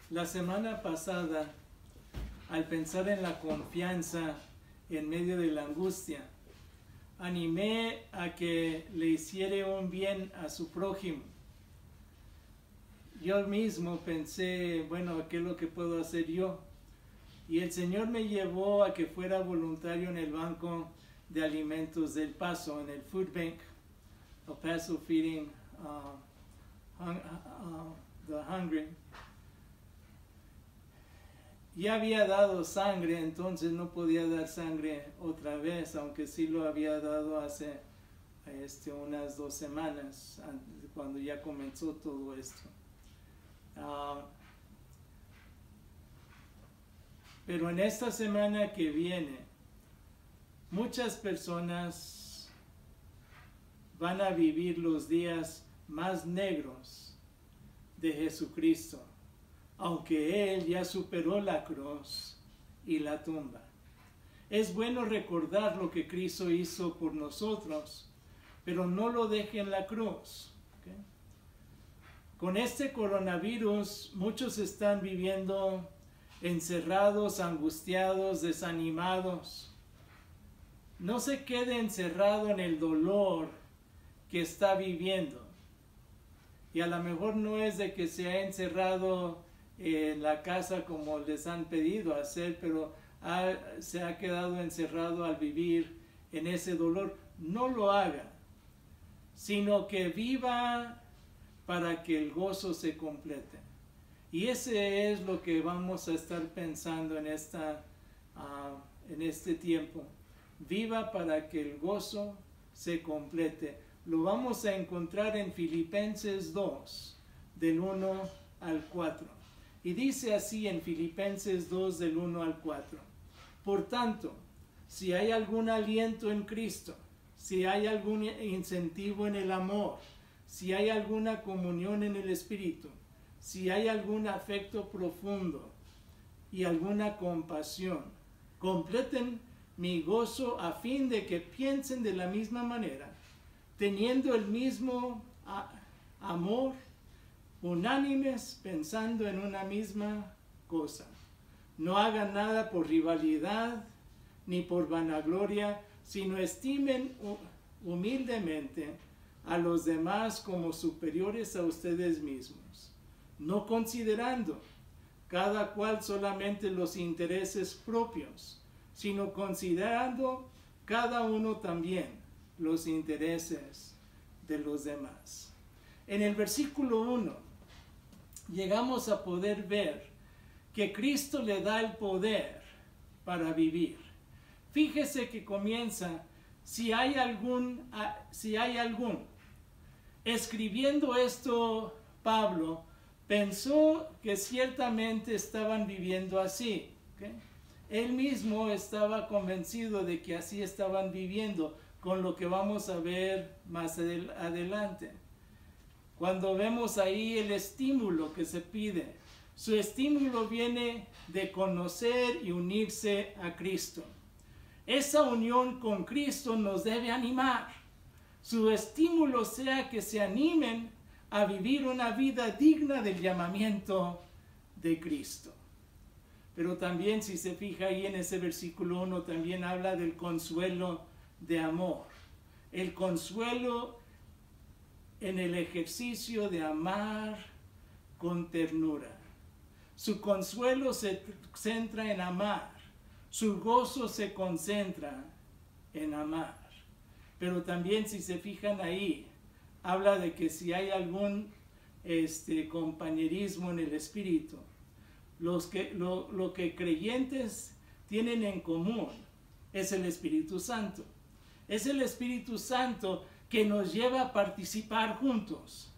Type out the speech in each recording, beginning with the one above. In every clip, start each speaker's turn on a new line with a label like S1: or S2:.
S1: La semana pasada, al pensar en la confianza en medio de la angustia, animé a que le hiciera un bien a su prójimo. Yo mismo pensé, bueno, ¿qué es lo que puedo hacer yo? Y el Señor me llevó a que fuera voluntario en el Banco de Alimentos del Paso, en el Food Bank, El Paso Feeding the Hungry. Ya había dado sangre, entonces no podía dar sangre otra vez, aunque sí lo había dado hace unas 2 semanas, cuando ya comenzó todo esto. Pero en esta semana que viene, muchas personas van a vivir los días más negros de Jesucristo, aunque Él ya superó la cruz y la tumba. Es bueno recordar lo que Cristo hizo por nosotros, pero no lo deje en la cruz. ¿Okay? Con este coronavirus, muchos están viviendo encerrados, angustiados, desanimados. No se quede encerrado en el dolor que está viviendo. Y a lo mejor no es de que se ha encerrado en la casa como les han pedido hacer, pero se ha quedado encerrado al vivir en ese dolor. No lo haga, sino que viva para que el gozo se complete. Y ese es lo que vamos a estar pensando en este tiempo. Viva para que el gozo se complete. Lo vamos a encontrar en Filipenses 2, del 1 al 4. Y dice así en Filipenses 2, del 1 al 4. Por tanto, si hay algún aliento en Cristo, si hay algún incentivo en el amor, si hay alguna comunión en el Espíritu, si hay algún afecto profundo y alguna compasión, completen mi gozo a fin de que piensen de la misma manera, teniendo el mismo amor, unánimes, pensando en una misma cosa. No hagan nada por rivalidad ni por vanagloria, sino estimen humildemente a los demás como superiores a ustedes mismos, no considerando cada cual solamente los intereses propios, sino considerando cada uno también los intereses de los demás. En el versículo 1 llegamos a poder ver que Cristo le da el poder para vivir. Fíjese que comienza, si hay algún, escribiendo esto Pablo, pensó que ciertamente estaban viviendo así. ¿Okay? Él mismo estaba convencido de que así estaban viviendo, con lo que vamos a ver más adelante. Cuando vemos ahí el estímulo que se pide, su estímulo viene de conocer y unirse a Cristo. Esa unión con Cristo nos debe animar. Su estímulo sea que se animen a vivir una vida digna del llamamiento de Cristo. Pero también, si se fija ahí en ese versículo 1, también habla del consuelo de amor. El consuelo en el ejercicio de amar con ternura. Su consuelo se centra en amar. Su gozo se concentra en amar. Pero también, si se fijan ahí, habla de que si hay algún compañerismo en el Espíritu, lo que creyentes tienen en común es el Espíritu Santo. Es el Espíritu Santo que nos lleva a participar juntos.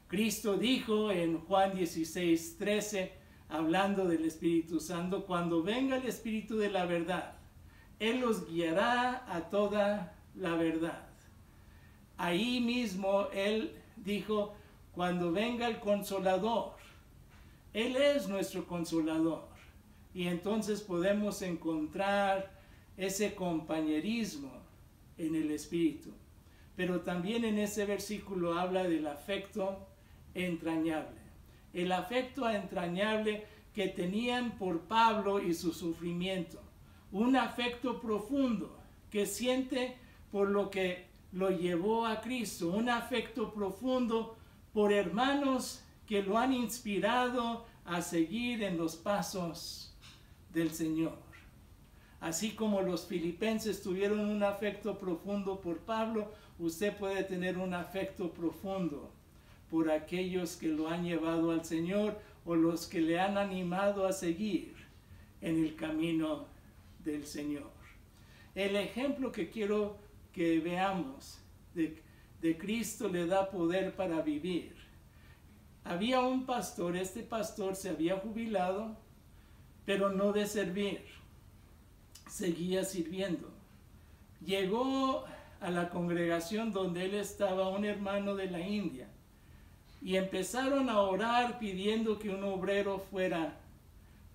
S1: Cristo dijo en Juan 16:13, hablando del Espíritu Santo, cuando venga el Espíritu de la verdad, Él los guiará a toda la verdad. Ahí mismo Él dijo, cuando venga el Consolador, Él es nuestro Consolador. Y entonces podemos encontrar ese compañerismo en el Espíritu. Pero también en ese versículo habla del afecto entrañable. El afecto entrañable que tenían por Pablo y su sufrimiento, un afecto profundo que siente por lo que lo llevó a Cristo, un afecto profundo por hermanos que lo han inspirado a seguir en los pasos del Señor. Así como los filipenses tuvieron un afecto profundo por Pablo, usted puede tener un afecto profundo por aquellos que lo han llevado al Señor o los que le han animado a seguir en el camino del Señor. El ejemplo que quiero que veamos de Cristo le da poder para vivir. Había un pastor, este pastor se había jubilado, pero no de servir, seguía sirviendo. Llegó a la congregación donde él estaba, un hermano de la India, y empezaron a orar pidiendo que un obrero fuera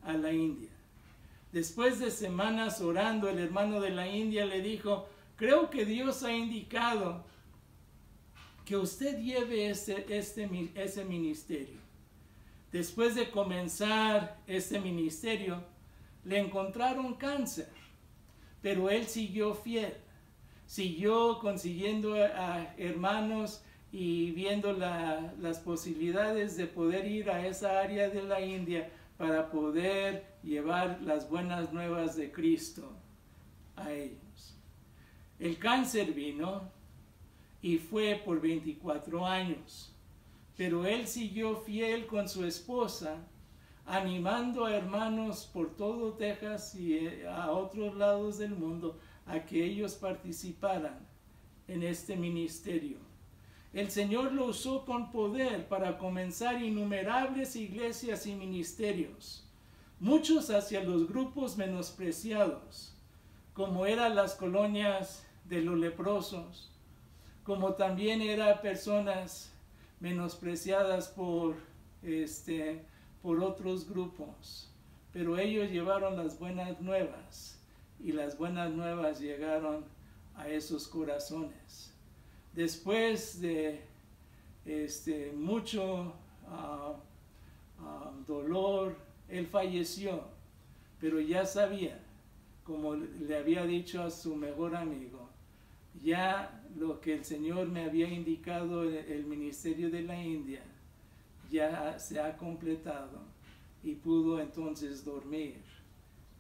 S1: a la India. Después de semanas orando, el hermano de la India le dijo: creo que Dios ha indicado que usted lleve ese ministerio. Después de comenzar este ministerio, le encontraron cáncer, pero él siguió fiel, siguió consiguiendo a hermanos y viendo las posibilidades de poder ir a esa área de la India para poder llevar las buenas nuevas de Cristo a ellos. El cáncer vino y fue por 24 años, pero él siguió fiel con su esposa, animando a hermanos por todo Texas y a otros lados del mundo a que ellos participaran en este ministerio. El Señor lo usó con poder para comenzar innumerables iglesias y ministerios, muchos hacia los grupos menospreciados, como eran las colonias de los leprosos, como también eran personas menospreciadas por otros grupos. Pero ellos llevaron las buenas nuevas, y las buenas nuevas llegaron a esos corazones. Después de mucho dolor, él falleció, pero ya sabía, como le había dicho a su mejor amigo, ya lo que el Señor me había indicado, el ministerio de la India, ya se ha completado, y pudo entonces dormir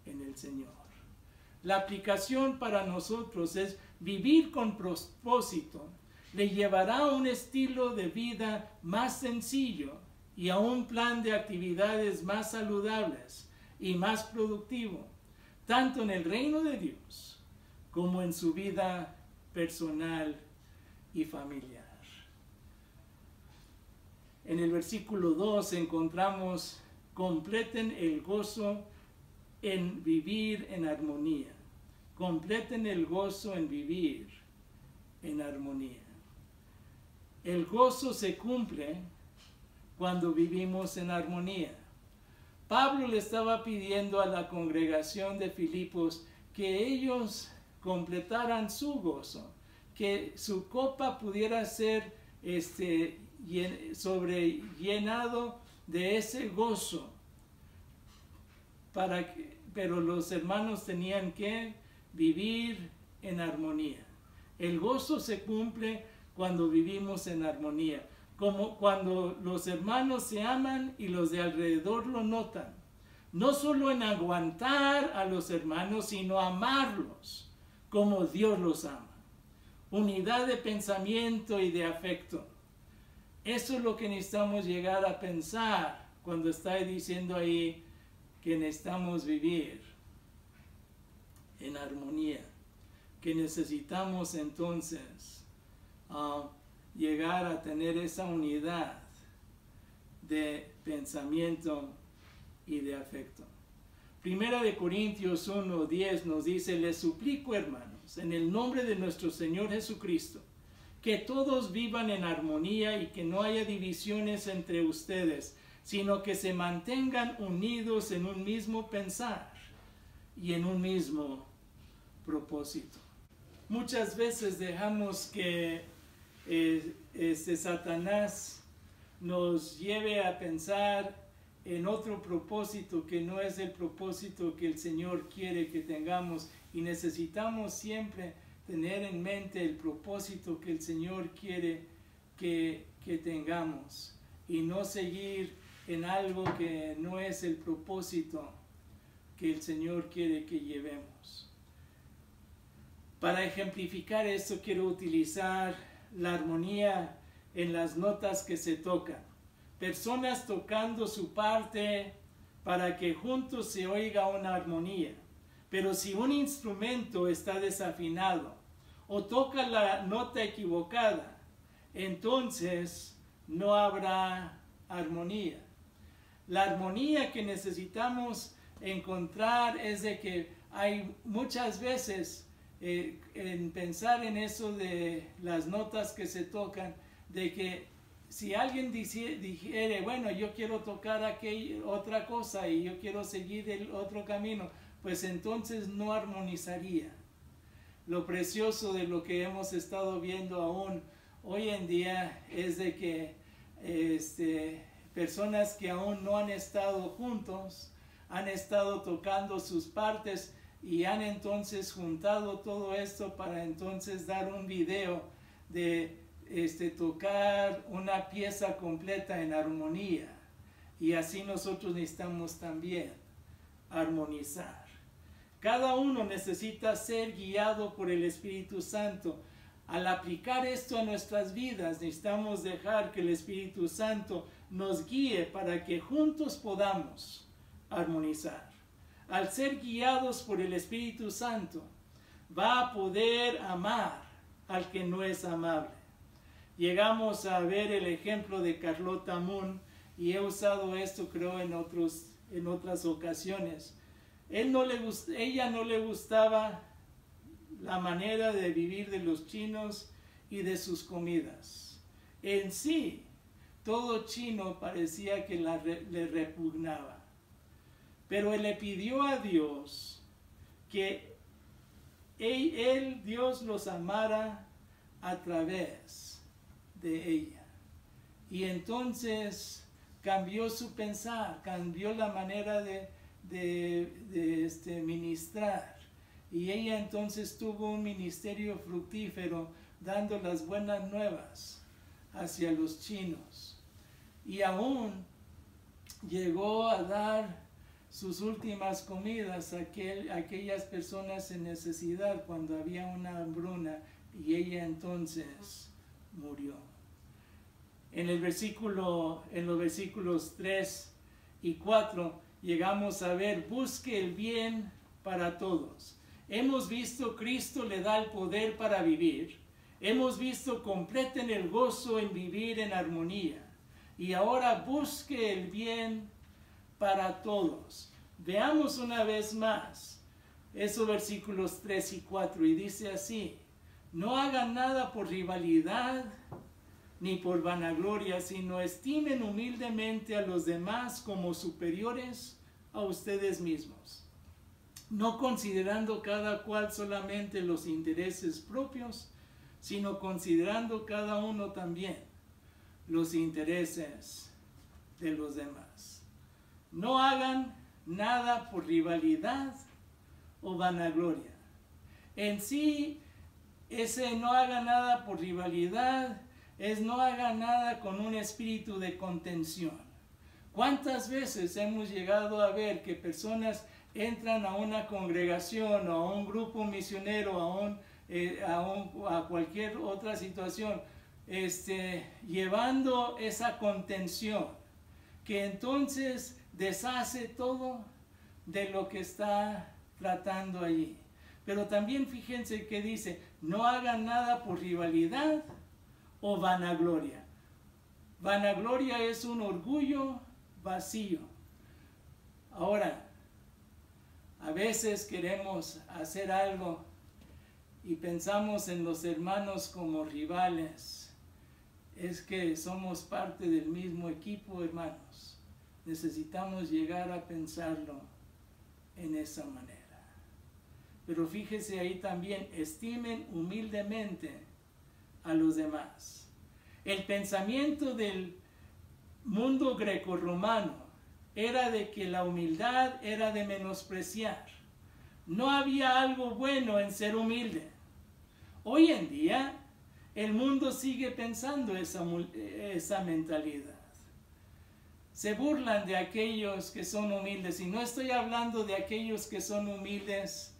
S1: en el Señor. La aplicación para nosotros es vivir con propósito. Le llevará a un estilo de vida más sencillo y a un plan de actividades más saludables y más productivo, tanto en el reino de Dios como en su vida personal y familiar. En el versículo 2 encontramos: completen el gozo en vivir en armonía. Completen el gozo en vivir en armonía. El gozo se cumple cuando vivimos en armonía. Pablo le estaba pidiendo a la congregación de Filipos que ellos completaran su gozo, que su copa pudiera ser llenado de ese gozo, pero los hermanos tenían que vivir en armonía. El gozo se cumple cuando vivimos en armonía, como cuando los hermanos se aman y los de alrededor lo notan. No solo en aguantar a los hermanos, sino amarlos como Dios los ama. Unidad de pensamiento y de afecto. Eso es lo que necesitamos llegar a pensar cuando está diciendo ahí que necesitamos vivir en armonía, que necesitamos entonces llegar a tener esa unidad de pensamiento y de afecto. Primera de Corintios 1:10 nos dice: les suplico, hermanos, en el nombre de nuestro Señor Jesucristo, que todos vivan en armonía y que no haya divisiones entre ustedes, sino que se mantengan unidos en un mismo pensar y en un mismo propósito. Muchas veces dejamos que Satanás nos lleve a pensar en otro propósito que no es el propósito que el Señor quiere que tengamos, y necesitamos siempre tener en mente el propósito que el Señor quiere que tengamos y no seguir en algo que no es el propósito que el Señor quiere que llevemos. Para ejemplificar esto quiero utilizar la armonía en las notas que se tocan. Personas tocando su parte para que juntos se oiga una armonía. Pero si un instrumento está desafinado o toca la nota equivocada, entonces no habrá armonía. La armonía que necesitamos encontrar es de que hay muchas veces en pensar en eso de las notas que se tocan, de que si alguien dijere, bueno, yo quiero tocar otra cosa y yo quiero seguir el otro camino, pues entonces no armonizaría. Lo precioso de lo que hemos estado viendo aún hoy en día es de que personas que aún no han estado juntos, han estado tocando sus partes y han entonces juntado todo esto para entonces dar un video de tocar una pieza completa en armonía. Y así nosotros necesitamos también armonizar. Cada uno necesita ser guiado por el Espíritu Santo. Al aplicar esto a nuestras vidas, necesitamos dejar que el Espíritu Santo nos guíe para que juntos podamos armonizar. Al ser guiados por el Espíritu Santo, va a poder amar al que no es amable. Llegamos a ver el ejemplo de Carlota Moon, y he usado esto creo en otras ocasiones. Ella no le gustaba la manera de vivir de los chinos y de sus comidas. En sí, todo chino parecía que le repugnaba. Pero él le pidió a Dios que Dios los amara a través de ella. Y entonces cambió su pensar, cambió la manera de ministrar. Y ella entonces tuvo un ministerio fructífero dando las buenas nuevas hacia los chinos. Y aún llegó a dar sus últimas comidas a aquellas personas en necesidad cuando había una hambruna, y ella entonces murió. En los versículos 3 y 4 llegamos a ver: busque el bien para todos. Hemos visto Cristo le da el poder para vivir. Hemos visto completen el gozo en vivir en armonía. Y ahora busque el bien para todos. Veamos una vez más esos versículos 3 y 4, y dice así: no hagan nada por rivalidad ni por vanagloria, sino estimen humildemente a los demás como superiores a ustedes mismos, no considerando cada cual solamente los intereses propios, sino considerando cada uno también los intereses de los demás. No hagan nada por rivalidad o vanagloria. En sí, ese no haga nada por rivalidad es no haga nada con un espíritu de contención. ¿Cuántas veces hemos llegado a ver que personas entran a una congregación o a un grupo misionero, a cualquier otra situación, llevando esa contención, que entonces deshace todo de lo que está tratando allí? Pero también fíjense que dice: no hagan nada por rivalidad o vanagloria. Vanagloria es un orgullo vacío. Ahora, a veces queremos hacer algo y pensamos en los hermanos como rivales. Es que somos parte del mismo equipo, hermanos. Necesitamos llegar a pensarlo en esa manera. Pero fíjese ahí también: estimen humildemente a los demás. El pensamiento del mundo grecorromano era de que la humildad era de menospreciar. No había algo bueno en ser humilde. Hoy en día, el mundo sigue pensando esa mentalidad. Se burlan de aquellos que son humildes, y no estoy hablando de aquellos que son humildes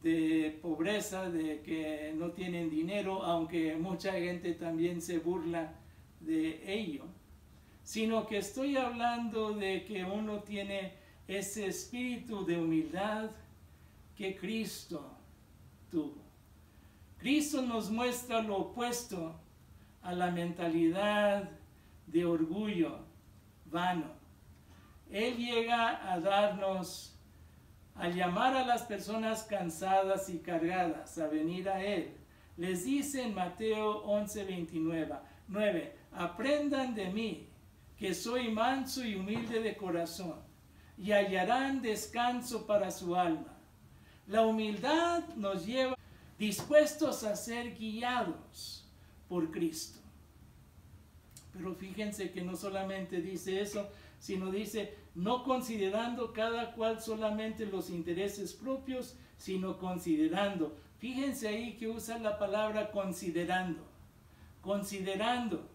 S1: de pobreza, de que no tienen dinero, aunque mucha gente también se burla de ello, sino que estoy hablando de que uno tiene ese espíritu de humildad que Cristo tuvo. Cristo nos muestra lo opuesto a la mentalidad de orgullo vano. Él llega a darnos, a llamar a las personas cansadas y cargadas a venir a Él. Les dice en Mateo 11:29, aprendan de mí, que soy manso y humilde de corazón, y hallarán descanso para su alma. La humildad nos lleva dispuestos a ser guiados por Cristo. Pero fíjense que no solamente dice eso, sino dice, no considerando cada cual solamente los intereses propios, sino considerando. Fíjense ahí que usa la palabra considerando. Considerando.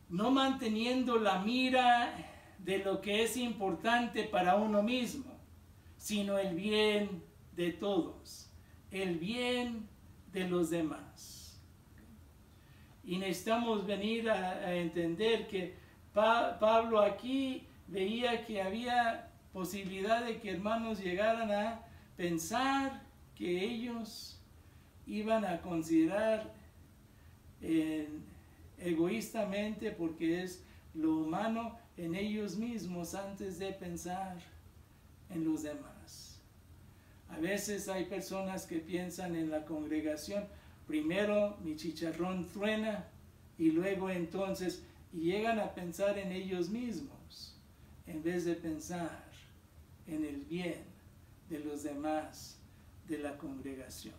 S1: No manteniendo la mira de lo que es importante para uno mismo, sino el bien de todos, el bien de los demás. Y necesitamos venir a entender que Pablo aquí veía que había posibilidad de que hermanos llegaran a pensar que ellos iban a considerar egoístamente, porque es lo humano, en ellos mismos antes de pensar en los demás. A veces hay personas que piensan en la congregación, primero mi chicharrón truena y luego entonces, y llegan a pensar en ellos mismos en vez de pensar en el bien de los demás de la congregación.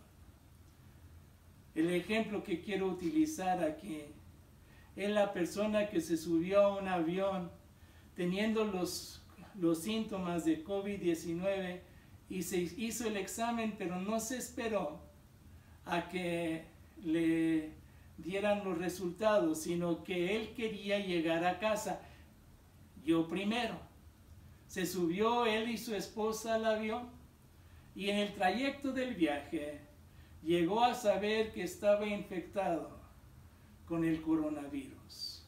S1: El ejemplo que quiero utilizar aquí es la persona que se subió a un avión teniendo los síntomas de COVID-19 y se hizo el examen, pero no se esperó a que le dieran los resultados, sino que él quería llegar a casa. Yo primero. Se subió él y su esposa al avión, y en el trayecto del viaje llegó a saber que estaba infectado con el coronavirus.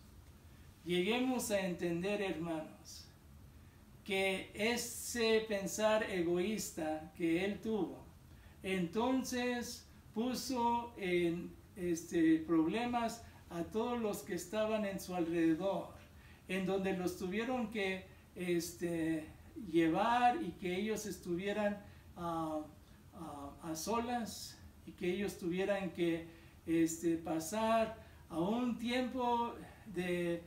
S1: Lleguemos a entender, hermanos, que ese pensar egoísta que él tuvo, entonces puso en problemas a todos los que estaban en su alrededor, en donde los tuvieron que llevar y que ellos estuvieran a solas y que ellos tuvieran que pasar a un tiempo de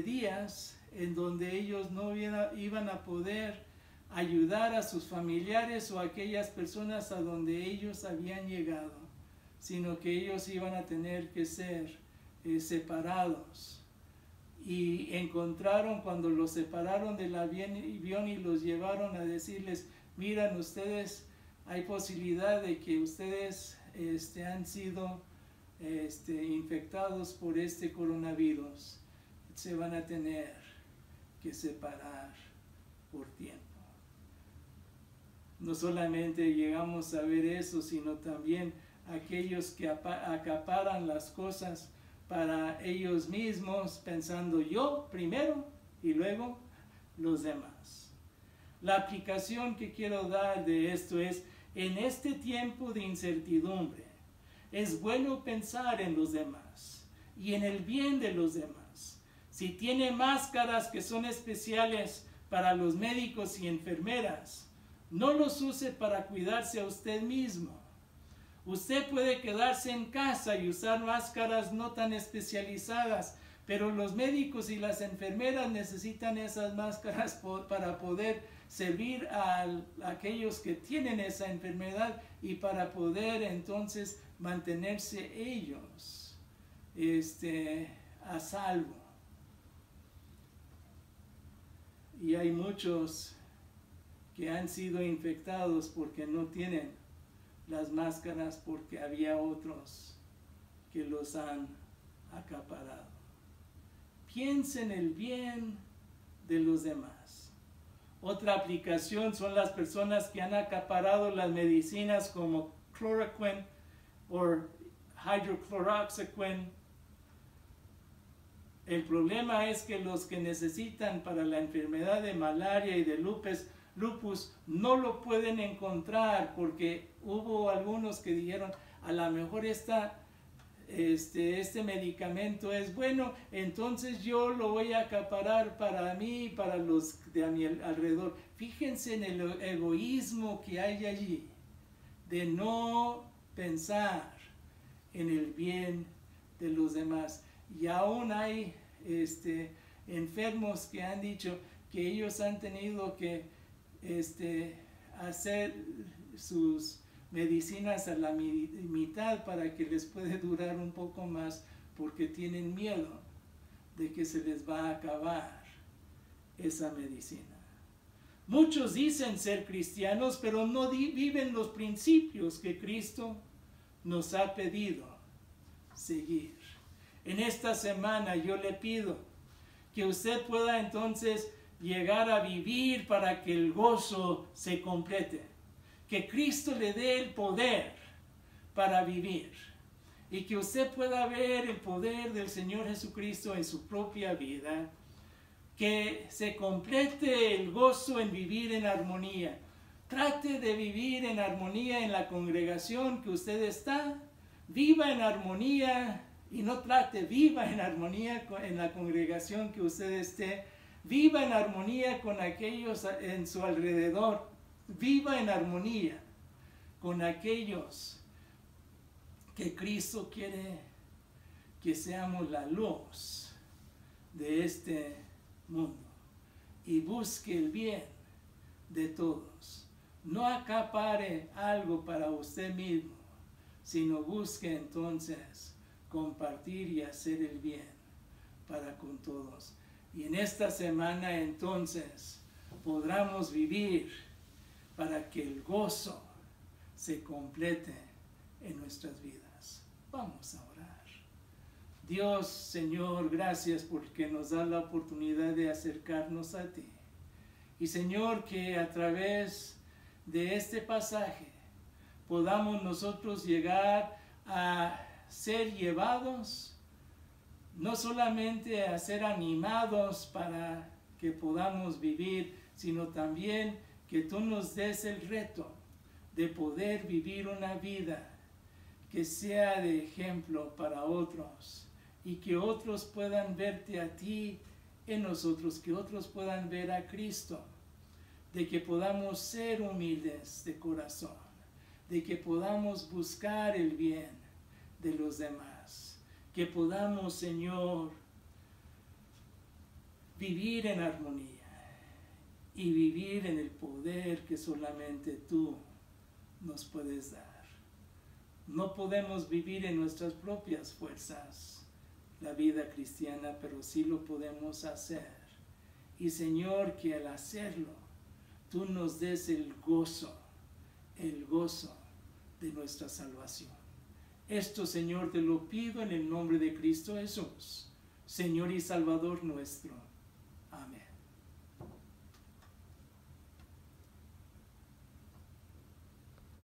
S1: días en donde ellos no iban a poder ayudar a sus familiares o a aquellas personas a donde ellos habían llegado, sino que ellos iban a tener que ser separados. Y encontraron, cuando los separaron del avión y los llevaron a decirles, miran ustedes, hay posibilidad de que ustedes han sido infectados por este coronavirus, se van a tener que separar por tiempo. No solamente llegamos a ver eso, sino también aquellos que acaparan las cosas para ellos mismos, pensando yo primero y luego los demás. La aplicación que quiero dar de esto es, en este tiempo de incertidumbre, es bueno pensar en los demás y en el bien de los demás. Si tiene máscaras que son especiales para los médicos y enfermeras, no los use para cuidarse a usted mismo. Usted puede quedarse en casa y usar máscaras no tan especializadas, pero los médicos y las enfermeras necesitan esas máscaras para poder servir a aquellos que tienen esa enfermedad y para poder entonces mantenerse ellos a salvo. Y hay muchos que han sido infectados porque no tienen las máscaras, porque había otros que los han acaparado. Piensen en el bien de los demás. Otra aplicación son las personas que han acaparado las medicinas como chloroquine o hydrochloroquine. El problema es que los que necesitan para la enfermedad de malaria y de lupus no lo pueden encontrar, porque hubo algunos que dijeron, a lo mejor este medicamento es bueno, entonces yo lo voy a acaparar para mí y para los de a mi alrededor. Fíjense en el egoísmo que hay allí, de no pensar en el bien de los demás. Y aún hay enfermos que han dicho que ellos han tenido que hacer sus medicinas a la mitad para que les puede durar un poco más, porque tienen miedo de que se les va a acabar esa medicina. Muchos dicen ser cristianos, pero no viven los principios que Cristo nos ha pedido seguir. En esta semana yo le pido que usted pueda entonces llegar a vivir para que el gozo se complete. Que Cristo le dé el poder para vivir. Y que usted pueda ver el poder del Señor Jesucristo en su propia vida. Que se complete el gozo en vivir en armonía. Trate de vivir en armonía en la congregación que usted está. Viva en armonía. Y no trate, viva en armonía en la congregación que usted esté. Viva en armonía con aquellos en su alrededor. Viva en armonía con aquellos que Cristo quiere que seamos la luz de este mundo. Y busque el bien de todos. No acapare algo para usted mismo, sino busque entonces compartir y hacer el bien para con todos. Y en esta semana entonces podamos vivir para que el gozo se complete en nuestras vidas. Vamos a orar. Dios, Señor, gracias porque nos da la oportunidad de acercarnos a ti. Y Señor, que a través de este pasaje podamos nosotros llegar a ser llevados, no solamente a ser animados para que podamos vivir, sino también que tú nos des el reto de poder vivir una vida que sea de ejemplo para otros y que otros puedan verte a ti en nosotros, que otros puedan ver a Cristo, de que podamos ser humildes de corazón, de que podamos buscar el bien de los demás, que podamos, Señor, vivir en armonía y vivir en el poder que solamente tú nos puedes dar. No podemos vivir en nuestras propias fuerzas la vida cristiana, pero sí lo podemos hacer. Y Señor, que al hacerlo, tú nos des el gozo de nuestra salvación. Esto, Señor, te lo pido en el nombre de Cristo Jesús, Señor y Salvador nuestro. Amén.